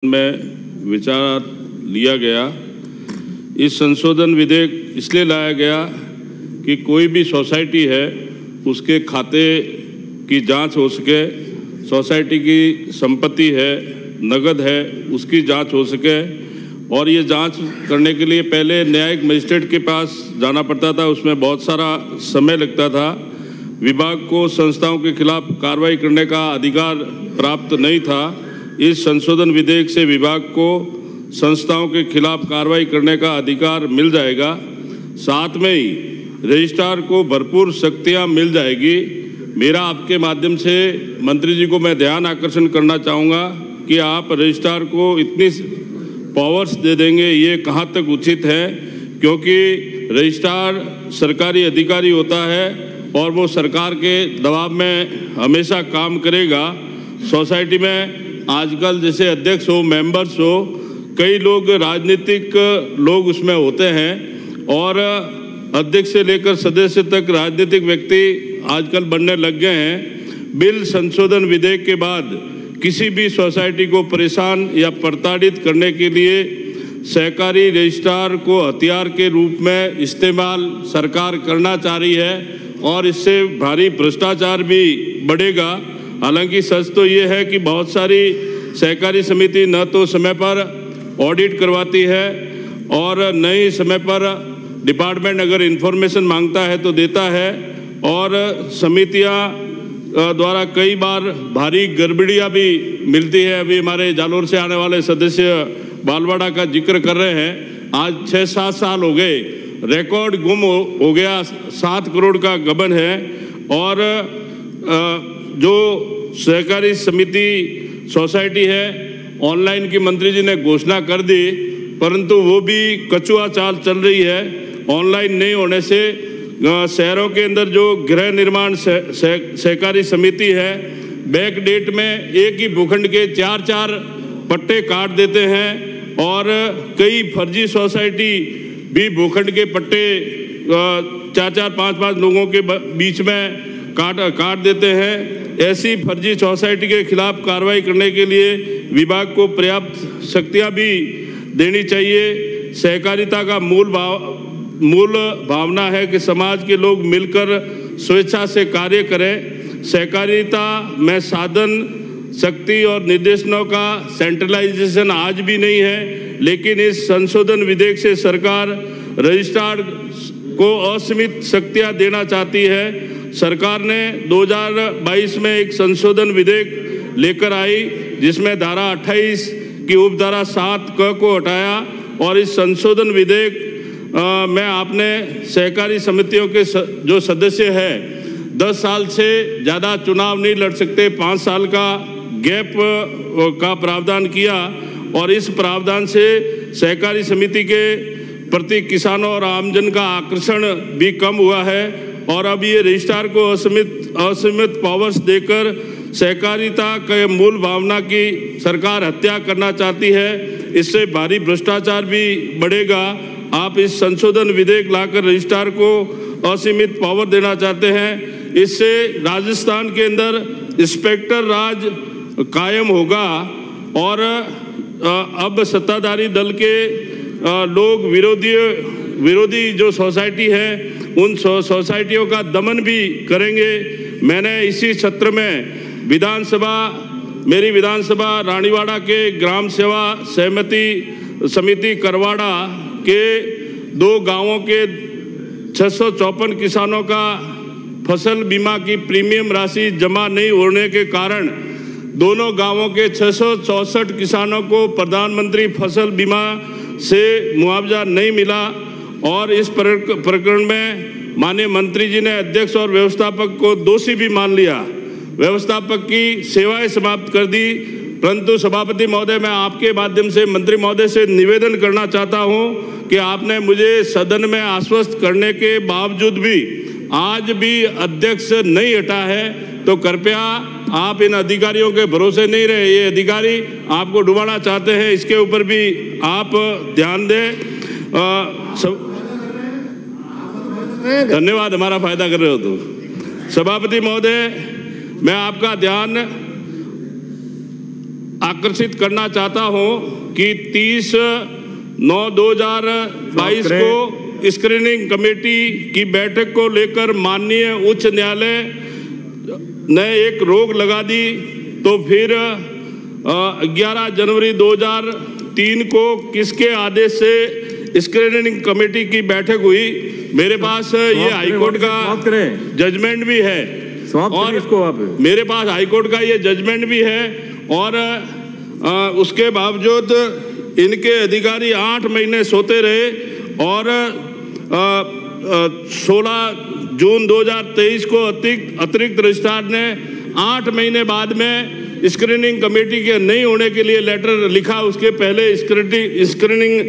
में विचार लिया गया। इस संशोधन विधेयक इसलिए लाया गया कि कोई भी सोसाइटी है उसके खाते की जांच हो सके, सोसाइटी की संपत्ति है, नगद है, उसकी जांच हो सके। और ये जांच करने के लिए पहले न्यायिक मजिस्ट्रेट के पास जाना पड़ता था, उसमें बहुत सारा समय लगता था। विभाग को संस्थाओं के खिलाफ कार्रवाई करने का अधिकार प्राप्त नहीं था। इस संशोधन विधेयक से विभाग को संस्थाओं के खिलाफ कार्रवाई करने का अधिकार मिल जाएगा। साथ में ही रजिस्ट्रार को भरपूर शक्तियां मिल जाएगी। मेरा आपके माध्यम से मंत्री जी को मैं ध्यान आकर्षण करना चाहूँगा कि आप रजिस्ट्रार को इतनी पावर्स दे देंगे, ये कहाँ तक उचित है, क्योंकि रजिस्ट्रार सरकारी अधिकारी होता है और वो सरकार के दबाव में हमेशा काम करेगा। सोसाइटी में आजकल जैसे अध्यक्ष हो, मेंबर्स हो, कई लोग राजनीतिक लोग उसमें होते हैं और अध्यक्ष से लेकर सदस्य तक राजनीतिक व्यक्ति आजकल बनने लग गए हैं। बिल संशोधन विधेयक के बाद किसी भी सोसाइटी को परेशान या प्रताड़ित करने के लिए सहकारी रजिस्ट्रार को हथियार के रूप में इस्तेमाल सरकार करना चाह रही है और इससे भारी भ्रष्टाचार भी बढ़ेगा। हालांकि सच तो ये है कि बहुत सारी सहकारी समिति न तो समय पर ऑडिट करवाती है और न ही समय पर डिपार्टमेंट अगर इंफॉर्मेशन मांगता है तो देता है, और समितियां द्वारा कई बार भारी गड़बड़ियां भी मिलती है। अभी हमारे जालोर से आने वाले सदस्य बालवाड़ा का जिक्र कर रहे हैं। आज 6-7 साल हो गए, रिकॉर्ड गुम हो गया, 7 करोड़ का गबन है। और जो सहकारी समिति सोसाइटी है, ऑनलाइन की मंत्री जी ने घोषणा कर दी, परंतु वो भी कचुआ चाल चल रही है। ऑनलाइन नहीं होने से शहरों के अंदर जो गृह निर्माण सहकारी समिति है, बैक डेट में एक ही भूखंड के 4-4 पट्टे काट देते हैं और कई फर्जी सोसाइटी भी भूखंड के पट्टे 4-4, 5-5 लोगों के बीच में काट देते हैं। ऐसी फर्जी सोसाइटी के खिलाफ कार्रवाई करने के लिए विभाग को पर्याप्त शक्तियां भी देनी चाहिए। सहकारिता का मूल भावना है कि समाज के लोग मिलकर स्वेच्छा से कार्य करें। सहकारिता में साधन, शक्ति और निर्देशनों का सेंट्रलाइजेशन आज भी नहीं है, लेकिन इस संशोधन विधेयक से सरकार रजिस्ट्रार को असीमित शक्तियां देना चाहती है। सरकार ने 2022 में एक संशोधन विधेयक लेकर आई जिसमें धारा 28 की उपधारा 7 क को हटाया, और इस संशोधन विधेयक में आपने सहकारी समितियों के जो सदस्य हैं 10 साल से ज़्यादा चुनाव नहीं लड़ सकते, 5 साल का गैप का प्रावधान किया, और इस प्रावधान से सहकारी समिति के प्रति किसानों और आमजन का आकर्षण भी कम हुआ है। और अब ये रजिस्ट्रार को असीमित पावर्स देकर सहकारिता के मूल भावना की सरकार हत्या करना चाहती है। इससे भारी भ्रष्टाचार भी बढ़ेगा। आप इस संशोधन विधेयक लाकर रजिस्ट्रार को असीमित पावर देना चाहते हैं। इससे राजस्थान के अंदर इंस्पेक्टर राज कायम होगा और अब सत्ताधारी दल के लोग विरोधी जो सोसाइटी है उन सोसाइटियों का दमन भी करेंगे। मैंने इसी सत्र में मेरी विधानसभा रानीवाड़ा के ग्राम सेवा समिति करवाड़ा के 2 गांवों के 654 किसानों का फसल बीमा की प्रीमियम राशि जमा नहीं होने के कारण दोनों गांवों के 664 किसानों को प्रधानमंत्री फसल बीमा से मुआवजा नहीं मिला। और इस प्रकरण में माननीय मंत्री जी ने अध्यक्ष और व्यवस्थापक को दोषी भी मान लिया, व्यवस्थापक की सेवाएं समाप्त कर दी। परंतु सभापति महोदय, मैं आपके माध्यम से मंत्री महोदय से निवेदन करना चाहता हूं कि आपने मुझे सदन में आश्वस्त करने के बावजूद भी आज भी अध्यक्ष नहीं हटा है, तो कृपया आप इन अधिकारियों के भरोसे नहीं रहे। ये अधिकारी आपको डुबाना चाहते हैं, इसके ऊपर भी आप ध्यान दें। धन्यवाद, हमारा फायदा कर रहे हो तो। सभापति महोदय, मैं आपका ध्यान आकर्षित करना चाहता हूं कि 30/9/2022 को स्क्रीनिंग कमेटी की बैठक को लेकर माननीय उच्च न्यायालय ने एक रोक लगा दी, तो फिर 11 जनवरी 2003 को किसके आदेश से स्क्रीनिंग कमेटी की बैठक हुई? मेरे पास ये हाईकोर्ट का जजमेंट भी है और मेरे पास हाईकोर्ट का ये जजमेंट भी है और उसके बावजूद इनके अधिकारी 8 महीने सोते रहे और 16 जून 2023 को अतिरिक्त रजिस्ट्रार ने 8 महीने बाद में स्क्रीनिंग कमेटी के नहीं होने के लिए लेटर लिखा। उसके पहले स्क्रीनिंग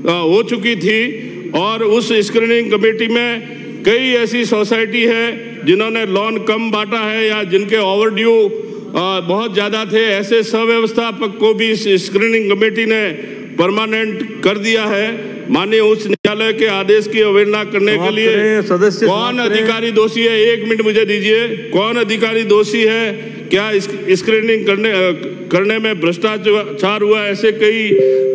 हो चुकी थी और उस स्क्रीनिंग कमेटी में कई ऐसी सोसाइटी है जिन्होंने लोन कम बांटा है या जिनके ओवरड्यू बहुत ज़्यादा थे। ऐसे सव्यवस्थापक को भी इस स्क्रीनिंग कमेटी ने परमानेंट कर दिया है। माननीय उच्च न्यायालय के आदेश की अवहेलना करने के लिए कौन अधिकारी दोषी है? 1 मिनट मुझे दीजिए। कौन अधिकारी दोषी है? क्या स्क्रीनिंग करने में भ्रष्टाचार हुआ? ऐसे कई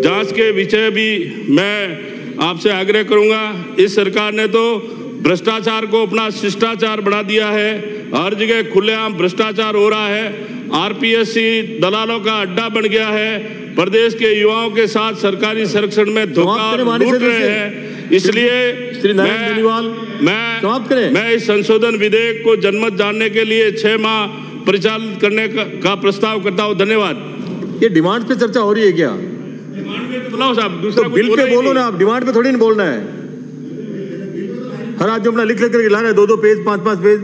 जांच के विषय भी मैं आपसे आग्रह करूंगा। इस सरकार ने तो भ्रष्टाचार को अपना शिष्टाचार बना दिया है। हर जगह खुलेआम भ्रष्टाचार हो रहा है। आरपीएससी दलालों का अड्डा बन गया है। प्रदेश के युवाओं के साथ सरकारी संरक्षण में धोखा लूट रहे हैं। इसलिए मैं इस संशोधन विधेयक को जनमत जानने के लिए 6 माह परिचालित करने का प्रस्ताव करता हूँ। धन्यवाद। ये डिमांड पे चर्चा हो रही है क्या? डिमांड में तो साहब दूसरा बिल पे बोलो ना, आप डिमांड पे थोड़ी नहीं बोलना है। हर आदमी अपना लिख करके लाना है 2-2 पेज 5-5 पेज।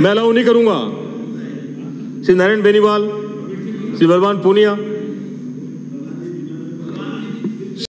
मैं अलाउ नहीं करूंगा। श्री नारायण बेनीवाल, श्री बलवान पूनिया।